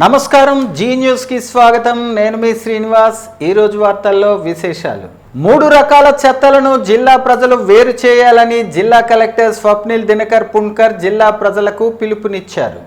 నమస్కారం, G news కి స్వాగతం. నేను మీ శ్రీనివాస్. ఈరోజు వార్తల్లో విశేషాలు. 3 రకాల చెత్తలను జిల్లా ప్రజలు వేరు చేయాలని జిల్లా కలెక్టర్ స్వప్నిల్ దినకర్ పుణ్కర్ జిల్లా ప్రజలకు పిలుపునిచ్చారు.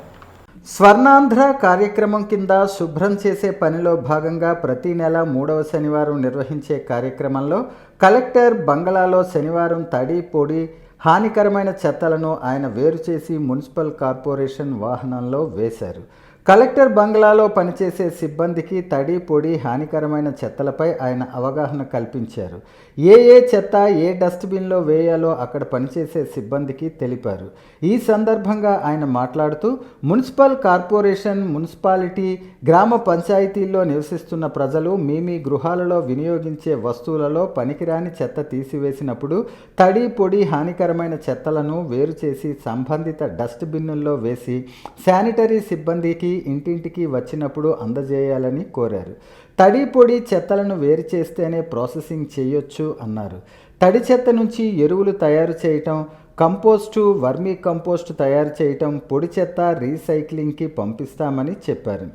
స్వర్ణాంధ్ర కార్యక్రమం కింద శుభ్రం చేసే పనిలో భాగంగా ప్రతి నెల 3వ శనివారం నిర్వహించే కార్యక్రమంలో కలెక్టర్ బంగళాలో శనివారం తడి పొడి హానికరమైన చెత్తలను ఆయన వేరు చేసి మున్సిపల్ కార్పొరేషన్ వాహనంలో వేశారు. కలెక్టర్ బంగ్లాలో పనిచేసే సిబ్బందికి తడి పొడి హానికరమైన చెత్తలపై ఆయన అవగాహన కల్పించారు. ఏ చెత్త ఏ డస్ట్బిన్లో వేయాలో అక్కడ పనిచేసే సిబ్బందికి తెలిపారు. ఈ సందర్భంగా ఆయన మాట్లాడుతూ మున్సిపల్ కార్పొరేషన్, మున్సిపాలిటీ, గ్రామ పంచాయతీల్లో నివసిస్తున్న ప్రజలు మీ గృహాలలో వినియోగించే వస్తువులలో పనికిరాని చెత్త తీసివేసినప్పుడు తడి పొడి హానికరమైన చెత్తలను వేరు చేసి సంబంధిత డస్ట్బిన్నుల్లో వేసి శానిటరీ సిబ్బందికి ఇంటింటికి వచ్చినప్పుడు అందజేయాలని కోరారు. తడి పొడి చెత్తలను వేరు చేస్తేనే ప్రాసెసింగ్ చేయొచ్చు అన్నారు. తడి చెత్త నుంచి ఎరువులు తయారు చేయటం, కంపోస్టు, వర్మీ కంపోస్ట్ తయారు చేయటం, పొడి చెత్త రీసైక్లింగ్కి పంపిస్తామని చెప్పారు.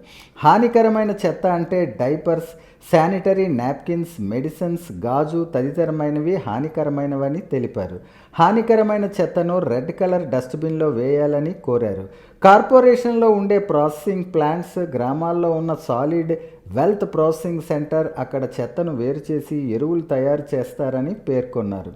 హానికరమైన చెత్త అంటే డైపర్స్, శానిటరీ నాప్కిన్స్, మెడిసిన్స్, గాజు తదితరమైనవి హానికరమైనవని తెలిపారు. హానికరమైన చెత్తను రెడ్ కలర్ డస్ట్బిన్లో వేయాలని కోరారు. కార్పొరేషన్లో ఉండే ప్రాసెసింగ్ ప్లాంట్స్, గ్రామాల్లో ఉన్న సాలిడ్ వెల్త్ ప్రాసెసింగ్ సెంటర్ అక్కడ చెత్తను వేరు చేసి ఎరువులు తయారు చేస్తారని పేర్కొన్నారు.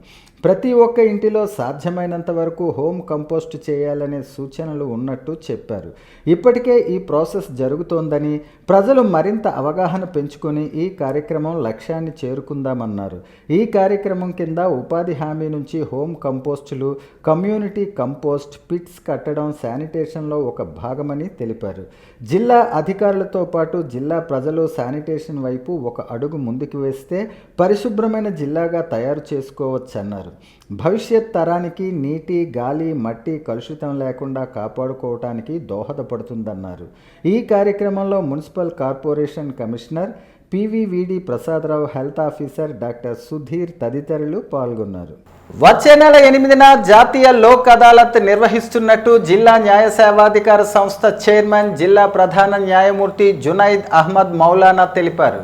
ప్రతి ఒక్క ఇంటిలో సాధ్యమైనంత వరకు హోమ్ కంపోస్ట్ చేయాలనే సూచనలు ఉన్నట్టు చెప్పారు. ఇప్పటికే ఈ ప్రాసెస్ జరుగుతోందని, ప్రజలు మరింత అవగాహన పెంచుకొని ఈ కార్యక్రమం లక్ష్యాన్ని చేరుకుందామన్నారు. ఈ కార్యక్రమం కింద ఉపాధి హామీ నుంచి హోమ్ కంపోస్టులు, కమ్యూనిటీ కంపోస్ట్ పిట్స్ కట్టడం శానిటేషన్లో ఒక భాగమని తెలిపారు. జిల్లా అధికారులతో పాటు జిల్లా ప్రజలు శానిటేషన్ వైపు ఒక అడుగు ముందుకు వేస్తే పరిశుభ్రమైన జిల్లాగా తయారు చేసుకోవచ్చన్నారు. భవిష్యత్ తరానికి నీటి, గాలి, మట్టి కలుషితం లేకుండా కాపాడుకోవటానికి దోహదపడుతుందన్నారు. ఈ కార్యక్రమంలో municipal corporation commissioner పివివిడి Prasadarao, health officer doctor Sudheer తదితరులు పాల్గొన్నారు. వచ్చే నెల 8న జాతీయ లోక్ అదాలత్ నిర్వహిస్తున్నట్టు జిల్లా న్యాయ సేవాధికార సంస్థ చైర్మన్, జిల్లా ప్రధాన న్యాయమూర్తి జునైద్ అహ్మద్ మౌలానా తెలిపారు.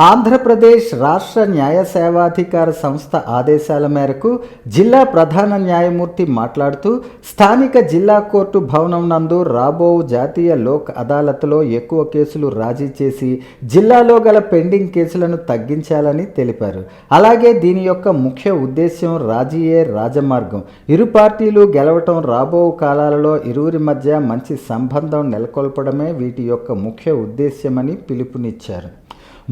ఆంధ్రప్రదేశ్ రాష్ట్ర న్యాయ సేవాధికార సంస్థ ఆదేశాల మేరకు జిల్లా ప్రధాన న్యాయమూర్తి మాట్లాడుతూ స్థానిక జిల్లా కోర్టు భవనం నందు రాబో జాతీయ లోక్ అదాలత్లో ఎక్కువ కేసులు రాజీ చేసి జిల్లాలో గల పెండింగ్ కేసులను తగ్గించాలని తెలిపారు. అలాగే దీని యొక్క ముఖ్య ఉద్దేశ్యం రాజీయే రాజమార్గం, ఇరు పార్టీలు గెలవటం, రాబో కాలాలలో ఇరువురి మధ్య మంచి సంబంధం నెలకొల్పడమే వీటి యొక్క ముఖ్య ఉద్దేశ్యమని పిలుపునిచ్చారు.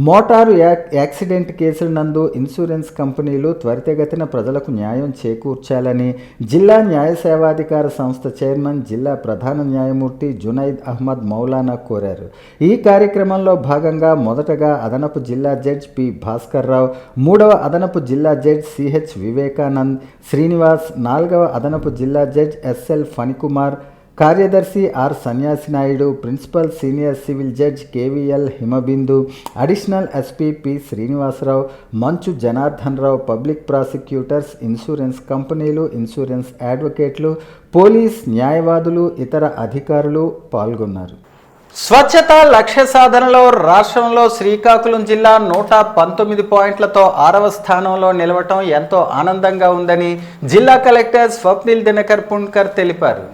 మోటారు యాక్సిడెంట్ కేసుల నందు ఇన్సూరెన్స్ కంపెనీలు త్వరితగతిన ప్రజలకు న్యాయం చేకూర్చాలని జిల్లా న్యాయ సేవాధికార సంస్థ చైర్మన్, జిల్లా ప్రధాన న్యాయమూర్తి జునైద్ అహ్మద్ మౌలానా కోరారు. ఈ కార్యక్రమంలో భాగంగా మొదటగా అదనపు జిల్లా జడ్జ్ పి భాస్కర్ రావు, 3వ అదనపు జిల్లా జడ్జ్ సిహెచ్ వివేకానంద్ శ్రీనివాస్, 4వ అదనపు జిల్లా జడ్జ్ ఎస్ఎల్ ఫణికుమార్, కార్యదర్శి R Sanyasi Naidu, principal senior civil judge KVL Himabindu, additional SP P Srinivasarao, Manchu Janardhan Rao, public prosecutors, insurance కంపెనీలు, ఇన్సూరెన్స్ అడ్వకేట్లు, పోలీస్, న్యాయవాదులు, ఇతర అధికారులు పాల్గొన్నారు. స్వచ్ఛత లక్ష్య సాధనలో రాష్ట్రంలో శ్రీకాకుళం జిల్లా 119 పాయింట్లతో 6వ స్థానంలో నిలవటం ఎంతో ఆనందంగా ఉందని జిల్లా కలెక్టర్ స్వప్నిల్ దినకర్ పుణ్కర్ తెలిపారు.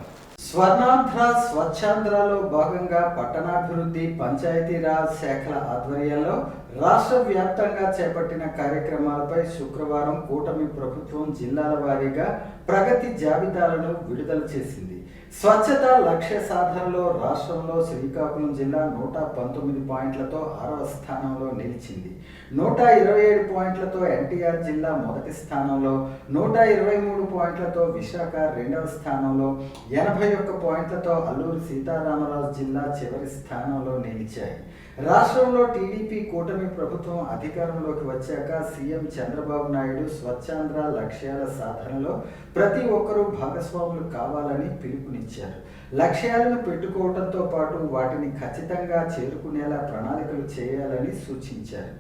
స్వర్ణాంధ్ర స్వచ్ఛాంధ్రలో భాగంగా పట్టణాభివృద్ధి, పంచాయతీరాజ్ శాఖల ఆధ్వర్యంలో రాష్ట్ర వ్యాప్తంగా చేపట్టిన కార్యక్రమాలపై శుక్రవారం కూటమి ప్రభుత్వం జిల్లాల వారీగా ప్రగతి జాబితాలను విడుదల చేసింది. స్వచ్ఛత లక్ష్య సాధనలో రాష్ట్రంలో శ్రీకాకుళం జిల్లా 119 పాయింట్లతో 6వ స్థానంలో నిలిచింది. 127 పాయింట్లతో ఎన్టీఆర్ జిల్లా మొదటి స్థానంలో, 123 పాయింట్లతో విశాఖ 2వ స్థానంలో, 81 పాయింట్లతో అల్లూరి సీతారామరాజు జిల్లా చివరి స్థానంలో నిలిచాయి. రాష్ట్రంలో టీడీపీ కూటమి ప్రభుత్వం అధికారంలోకి వచ్చాక సీఎం చంద్రబాబు నాయుడు స్వచ్ఛాంధ్ర లక్ష్యాల సాధనలో ప్రతి ఒక్కరూ భాగస్వాములు కావాలని పిలుపునిచ్చారు. లక్ష్యాలను పెట్టుకోవడంతో పాటు వాటిని ఖచ్చితంగా చేరుకునేలా ప్రణాళికలు చేయాలని సూచించారు.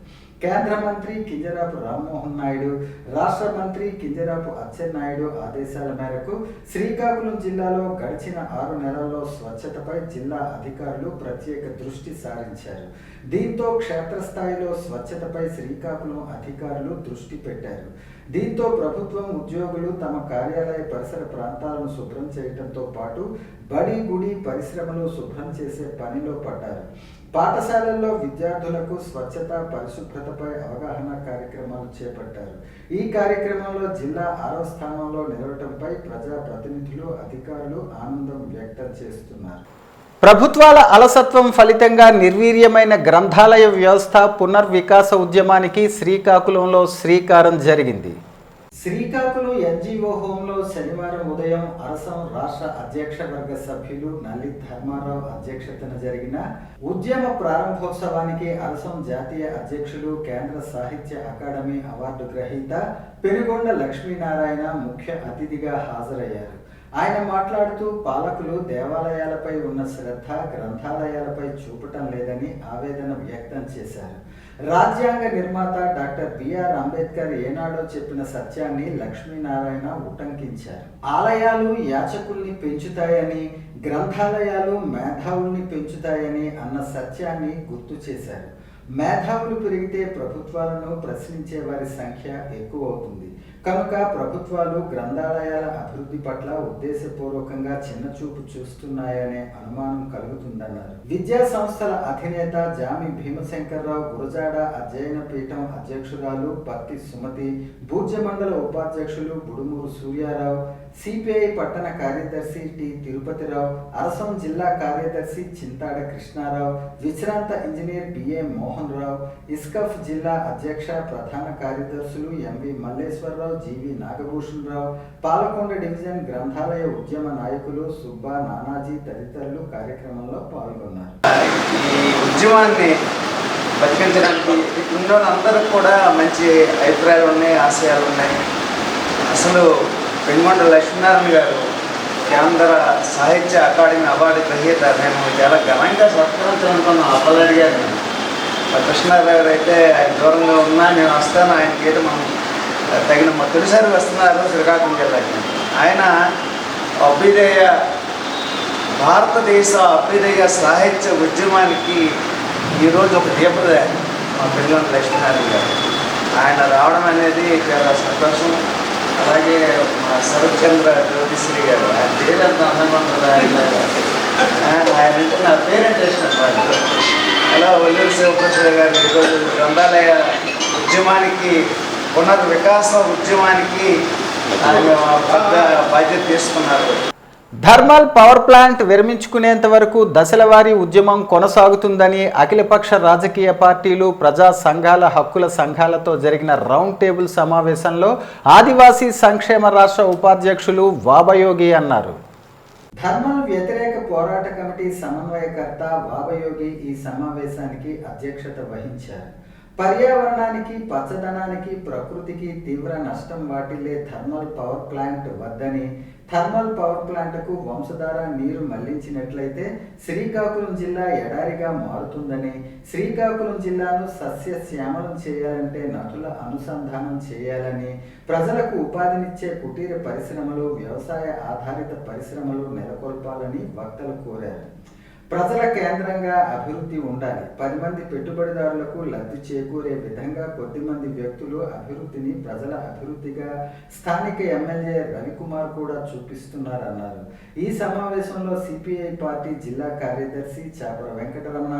కేంద్ర మంత్రి కింజరాపు రామ్మోహన్ నాయుడు, రాష్ట్ర మంత్రి కింజరాపు అచ్చెన్నాయుడు ఆదేశాల మేరకు శ్రీకాకుళం జిల్లాలో గడిచిన 6 నెలల్లో స్వచ్ఛతపై జిల్లా అధికారులు ప్రత్యేక దృష్టి సారించారు. దీంతో క్షేత్రస్థాయిలో స్వచ్ఛతపై శ్రీకాకుళం అధికారులు దృష్టి పెట్టారు. దీంతో ప్రభుత్వం ఉద్యోగులు తమ కార్యాలయ పరిసర ప్రాంతాలను శుభ్రం చేయడంతో పాటు బడి గుడి పరిశ్రమలు శుభ్రం చేసే పనిలో పడ్డారు. పాఠశాలల్లో విద్యార్థులకు స్వచ్ఛత పరిశుభ్రతపై అవగాహన కార్యక్రమాలు చేపట్టారు. ఈ కార్యక్రమంలో జిల్లా 6వ స్థానంలో నిలవటంపై ప్రజాప్రతినిధులు, అధికారులు ఆనందం వ్యక్తం చేస్తున్నారు. ప్రభుత్వాల అలసత్వం ఫలితంగా నిర్వీర్యమైన గ్రంథాలయ వ్యవస్థ పునర్వికాస ఉద్యమానికి శ్రీకాకుళంలో శ్రీకారం జరిగింది. శ్రీకాకుళం ఎన్జీఓ హోంలో శనివారం ఉదయం అరసం రాష్ట్ర అధ్యక్ష వర్గ సభ్యులు నల్లి ధర్మారావు అధ్యక్షతన జరిగిన ఉద్యమ ప్రారంభోత్సవానికి అరసం జాతీయ అధ్యక్షులు, కేంద్ర సాహిత్య అకాడమీ అవార్డు గ్రహీత పెనుగొండ లక్ష్మీనారాయణ ముఖ్య అతిథిగా హాజరయ్యారు. ఆయన మాట్లాడుతూ పాలకులు దేవాలయాలపై ఉన్న శ్రద్ధ గ్రంథాలయాలపై చూపటం లేదని ఆవేదన వ్యక్తం చేశారు. రాజ్యాంగ నిర్మాత డాక్టర్ బిఆర్ అంబేద్కర్ ఏనాడో చెప్పిన సత్యాన్ని లక్ష్మీనారాయణ ఉటంకించారు. ఆలయాలు యాచకుల్ని పెంచుతాయని, గ్రంథాలయాలు మేధావుల్ని పెంచుతాయని అన్న సత్యాన్ని గుర్తు చేశారు. మేధావులు పెరిగితే ప్రభుత్వాలను ప్రశ్నించే వారి సంఖ్య ఎక్కువ అవుతుంది. కనుక ప్రభుత్వాలు గ్రంథాలయాల అభివృద్ధి పట్ల ఉద్దేశపూర్వకంగా చిన్నచూపు చూస్తున్నాయనే అనుమానం కలుగుతుందన్నారు. విద్యా సంస్థల అధినేత జామి భీమశంకర్రావు, గురజాడ అధ్యయన పీఠం అధ్యక్షురాలు పత్తి సుమతి, బూర్జ మండల ఉపాధ్యక్షులు బుడుమూరు సూర్యారావు, సిపిఐ పట్టణ కార్యదర్శి టి తిరుపతిరావు, అరసం జిల్లా కార్యదర్శి చింతాడ కృష్ణారావు, విశ్రాంత ఇంజనీర్ బిఏ మోహన్ రావు, ఇస్కఫ్ జిల్లా అధ్యక్ష ప్రధాన కార్యదర్శులు ఎంవి మల్లేశ్వరరావు, జీవి నాగభూషణ్ రావు, పాలకొండ డివిజన్ గ్రంథాలయ ఉద్యమ నాయకులు సుబ్బా, నానాజీ తదితరులు కార్యక్రమంలో పాల్గొన్నారు. ఈ ఉద్యమాన్ని బతికించడానికి ఉన్న అందరికి కూడా మంచి అభిప్రాయాలు ఉన్నాయి, ఆశయాలు ఉన్నాయి. అసలు పెనుగొండ లక్ష్మీనారాయణ గారు కేంద్ర సాహిత్య అకాడమీ అవార్డు గ్రహీత. నేను చాలా ఘనంగా సత్కరించాలనుకున్నాను. అప్పలాడి గారు, కృష్ణారావు గారు అయితే ఆయన దూరంగా ఉన్నా నేను వస్తాను, ఆయనకి అయితే మనం తగిన తొలిసారి వస్తున్నారు శ్రీకాకుళం జిల్లాకి. ఆయన భారతదేశ అభ్యుదయ సాహిత్య ఉద్యమానికి ఈరోజు ఒక దీపద మా పెనుగొండ లక్ష్మీనారాయణ గారు. ఆయన రావడం అనేది చాలా సంతోషం. అలాగే మా శరత్చంద్ర జ్యోతిశ్రీ గారు, ఆయన పేరు అంత అందంగా ఉంటుంది. ఆయన అంటే నా పేరెంట్ వేసినట్టు. అలా ఒల్లూరు శివప్రసాద్ గారు ఈరోజు గ్రంథాలయ ఉద్యమానికి, పునర్వికాస ఉద్యమానికి ఆయన పెద్ద బాధ్యత తీసుకున్నారు. థర్మల్ పవర్ ప్లాంట్ విరమించుకునేంత వరకు దశలవారీ ఉద్యమం కొనసాగుతుందని అఖిలపక్ష రాజకీయ పార్టీలు, ప్రజా సంఘాల, హక్కుల సంఘాలతో జరిగిన రౌండ్ టేబుల్ సమావేశంలో ఆదివాసీ సంక్షేమ రాష్ట్ర ఉపాధ్యక్షులు వాబయోగి అన్నారు. థర్మల్ వ్యతిరేక పోరాట కమిటీ సమన్వయకర్త వాబయోగి ఈ సమావేశానికి అధ్యక్షత వహించారు. పర్యావరణానికి, పచ్చదనానికి, ప్రకృతికి తీవ్ర నష్టం వాటిల్లే థర్మల్ పవర్ ప్లాంట్ వద్దని, థర్మల్ పవర్ ప్లాంట్కు వంశధార నీరు మళ్లించినట్లయితే శ్రీకాకుళం జిల్లా ఎడారిగా మారుతుందని, శ్రీకాకుళం జిల్లాను సస్యశ్యామలం చేయాలంటే నదుల అనుసంధానం చేయాలని, ప్రజలకు ఉపాధినిచ్చే కుటీర పరిశ్రమలు, వ్యవసాయ ఆధారిత పరిశ్రమలు నెలకొల్పాలని వక్తలు కోరారు. ప్రజల కేంద్రంగా అభివృద్ధి ఉండాలి. 10 మంది పెట్టుబడిదారులకు లబ్ధి చేకూరే విధంగా కొద్దిమంది వ్యక్తులు అభివృద్ధిని ప్రజల అభివృద్ధిగా స్థానిక ఎమ్మెల్యే రవికుమార్ కూడా చూపిస్తున్నారన్నారు. ఈ సమావేశంలో సిపిఐ పార్టీ జిల్లా కార్యదర్శి చాపర వెంకటరమణ,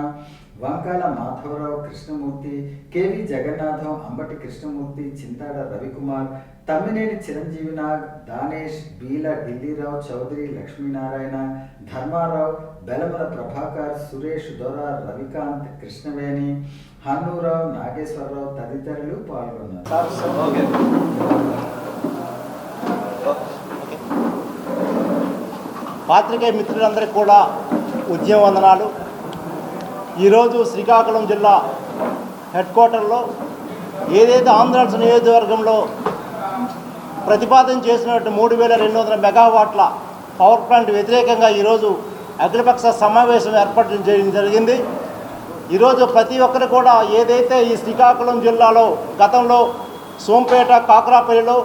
వంకాల మాధవరావు, కృష్ణమూర్తి, కేవి జగన్నాథం, అంబటి కృష్ణమూర్తి, చింతాడ రవికుమార్, తమ్మినేని చిరంజీవినాగ్, దానేష్, బీల ఢిల్లీరావు, చౌదరి లక్ష్మీనారాయణ, ధర్మారావు, బెలమల ప్రభాకర్, సురేష్, దొర, రవికాంత్, కృష్ణవేణి, హన్నూరావు, నాగేశ్వరరావు తదితరులు పాల్గొన్నారు. పాత్రికేయ మిత్రులందరికీ కూడా ఉద్యమ వందనాలు. ఈరోజు శ్రీకాకుళం జిల్లా హెడ్ క్వార్టర్లో ఏదైతే ఆంధ్రాల్స్ నియోజకవర్గంలో ప్రతిపాదన చేసినట్టు 3200 మెగావాట్ల పవర్ ప్లాంట్ వ్యతిరేకంగా ఈరోజు అఖిలపక్ష సమావేశం ఏర్పాటు చేయడం జరిగింది. ఈరోజు ప్రతి ఒక్కరు కూడా ఏదైతే ఈ శ్రీకాకుళం జిల్లాలో గతంలో సోంపేట కాకరాపల్లిలో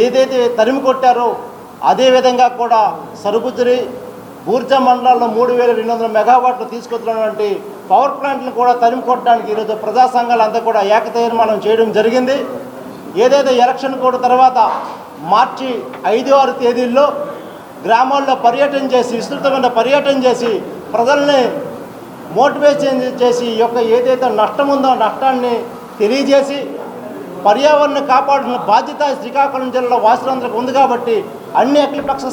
ఏదైతే తరిమి కొట్టారో అదేవిధంగా కూడా సరుబుజ్జిరి బూర్జా మండలాల్లో 3200 మెగావాట్లు తీసుకొచ్చినటువంటి పవర్ ప్లాంట్లను కూడా తరిమి కొట్టడానికి ఈరోజు ప్రజా సంఘాలంతా కూడా ఏకతీర్మానం చేయడం జరిగింది. ఏదైతే ఎలక్షన్ కోడ్ తర్వాత మార్చి 5-6 తేదీల్లో గ్రామాల్లో పర్యటన చేసి విస్తృతమైన పర్యటన చేసి ప్రజల్ని మోటివేషన్ చేసి ఈ యొక్క ఏదైతే నష్టం ఉందో నష్టాన్ని తెలియజేసి పర్యావరణ కాపాడుతున్న బాధ్యత శ్రీకాకుళం జిల్లా వాసులందరికీ ఉంది కాబట్టి అన్ని అఖిలపక్ష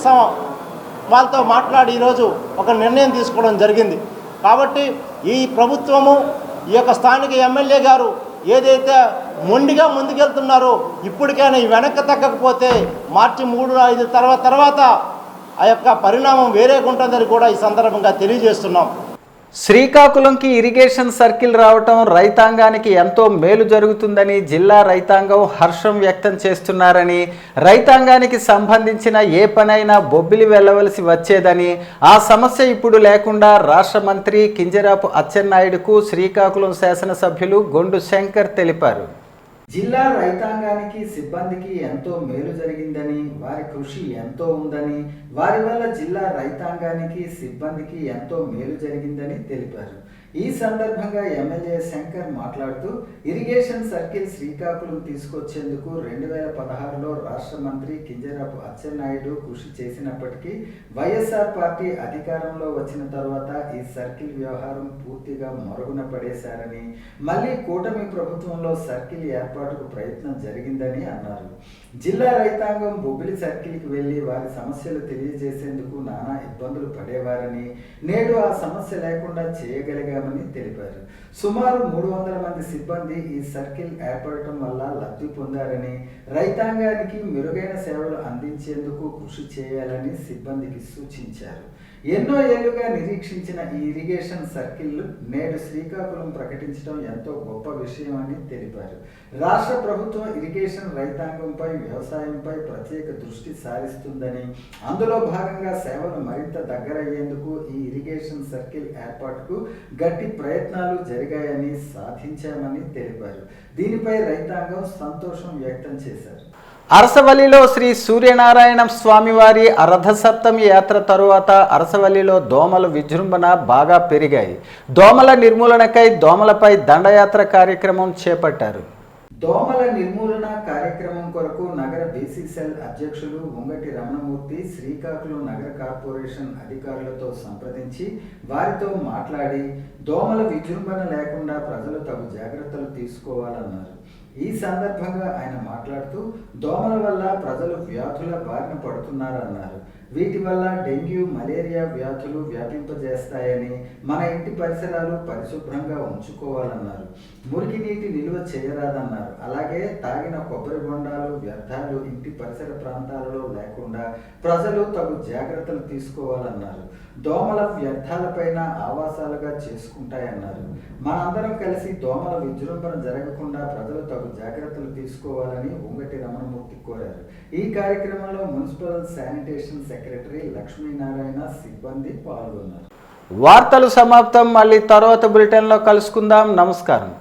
వాళ్ళతో మాట్లాడి ఈరోజు ఒక నిర్ణయం తీసుకోవడం జరిగింది. కాబట్టి ఈ ప్రభుత్వము ఈ యొక్క స్థానిక ఎమ్మెల్యే గారు ఏదైతే మొండిగా ముందుకెళ్తున్నారో ఇప్పటికైనా ఈ వెనక్కి తగ్గకపోతే మార్చి 3-5 తర్వాత ఆ యొక్క పరిణామం వేరేగా ఉంటుందని కూడా ఈ సందర్భంగా తెలియజేస్తున్నాం. శ్రీకాకుళంకి ఇరిగేషన్ సర్కిల్ రావటం రైతాంగానికి ఎంతో మేలు జరుగుతుందని జిల్లా రైతాంగం హర్షం వ్యక్తం చేస్తున్నారని, రైతాంగానికి సంబంధించిన ఏ పనైనా బొబ్బిలి వెళ్ళవలసి వచ్చేదని, ఆ సమస్య ఇప్పుడు లేకుండా రాష్ట్ర మంత్రి కింజరాపు అచ్చెన్నాయుడుకు శ్రీకాకుళం శాసనసభ్యులు గొండు శంకర్ తెలిపారు. జిల్లా రైతాంగానికి సిబ్బందికి ఎంతో మేలు జరిగిందని, వారి కృషి ఎంతో ఉందని, వారి వల్ల జిల్లా రైతాంగానికి సిబ్బందికి ఎంతో మేలు జరిగిందని తెలిపారు. ఈ సందర్భంగా ఎమ్మెల్యే శంకర్ మాట్లాడుతూ ఇరిగేషన్ సర్కిల్ శ్రీకాకుళం తీసుకొచ్చేందుకు 2016లో రాష్ట్ర మంత్రి కింజరాపు అచ్చెన్నాయుడు కృషి చేసినప్పటికీ వైఎస్ఆర్ పార్టీ అధికారంలో వచ్చిన తర్వాత ఈ సర్కిల్ వ్యవహారం పూర్తిగా మరుగున పడేశారని, మళ్ళీ కూటమి ప్రభుత్వంలో సర్కిల్ ఏర్పాటుకు ప్రయత్నం జరిగిందని అన్నారు. జిల్లా రైతాంగం బొబ్బిలి సర్కిల్కి వెళ్లి వారి సమస్యలు తెలియజేసేందుకు నానా ఇబ్బందులు పడేవారని, నేడు ఆ సమస్య లేకుండా చేయగలిగామని తెలిపారు. సుమారు 300 మంది సిబ్బంది ఈ సర్కిల్ ఏర్పడటం వల్ల లబ్ధి పొందారని, రైతాంగానికి మెరుగైన సేవలు అందించేందుకు కృషి చేయాలని సిబ్బందికి సూచించారు. ఎన్నో ఏళ్లుగా నిరీక్షించిన ఈ ఇరిగేషన్ సర్కిల్ నేడు శ్రీకాకుళం ప్రకటించడం ఎంతో గొప్ప విషయం అని తెలిపారు. రాష్ట్ర ప్రభుత్వం ఇరిగేషన్ రైతాంగంపై, వ్యవసాయంపై ప్రత్యేక దృష్టి సారిస్తుందని, అందులో భాగంగా సేవలు మరింత దగ్గరయ్యేందుకు ఈ ఇరిగేషన్ సర్కిల్ ఏర్పాటుకు గట్టి ప్రయత్నాలు జరిగాయని, సాధించామని తెలిపారు. దీనిపై రైతాంగం సంతోషం వ్యక్తం చేశారు. అరసవల్లిలో శ్రీ సూర్యనారాయణ స్వామివారి రథసప్తమి యాత్ర తరువాత అరసవల్లిలో దోమల విజృంభణ బాగా పెరిగాయి. దోమల నిర్మూలనకై దోమలపై దండయాత్ర కార్యక్రమం చేపట్టారు. దోమల నిర్మూలన కార్యక్రమం కొరకు నగర బీసీసెల్ అధ్యక్షులు ఉంగటి రమణమూర్తి శ్రీకాకుళం నగర కార్పొరేషన్ అధికారులతో సంప్రదించి వారితో మాట్లాడి దోమల విజృంభణ లేకుండా ప్రజలు తగు జాగ్రత్తలు తీసుకోవాలన్నారు. ఈ సందర్భంగా ఆయన మాట్లాడుతూ దోమల వల్ల ప్రజలు వ్యాధుల బారిన పడుతున్నారన్నారు. వీటి వల్ల డెంగ్యూ, మలేరియా వ్యాధులు వ్యాపింపజేస్తాయని, మన ఇంటి పరిసరాలు పరిశుభ్రంగా ఉంచుకోవాలన్నారు. మురికి నీటి నిల్వ చేయరాదన్నారు. అలాగే తాగిన కొబ్బరి బొండాలు, వ్యర్థాలు ఇంటి పరిసర ప్రాంతాలలో లేకుండా ప్రజలు తగు జాగ్రత్తలు తీసుకోవాలన్నారు. దోమల వ్యర్థాలపైన ఆవాసాలుగా చేసుకుంటాయన్నారు. మనందరం కలిసి దోమల విజృంభణ జరగకుండా ప్రజలు తగు జాగ్రత్తలు తీసుకోవాలని ఉంగటి రమణమూర్తి కోరారు. ఈ కార్యక్రమంలో మున్సిపల్ శానిటేషన్ సెక్రటరీ లక్ష్మీనారాయణ, సిబ్బంది పాల్గొన్నారు. వార్తలు సమాప్తం. మళ్ళీ తర్వాత బులెటిన్లో కలుసుకుందాం. నమస్కారం.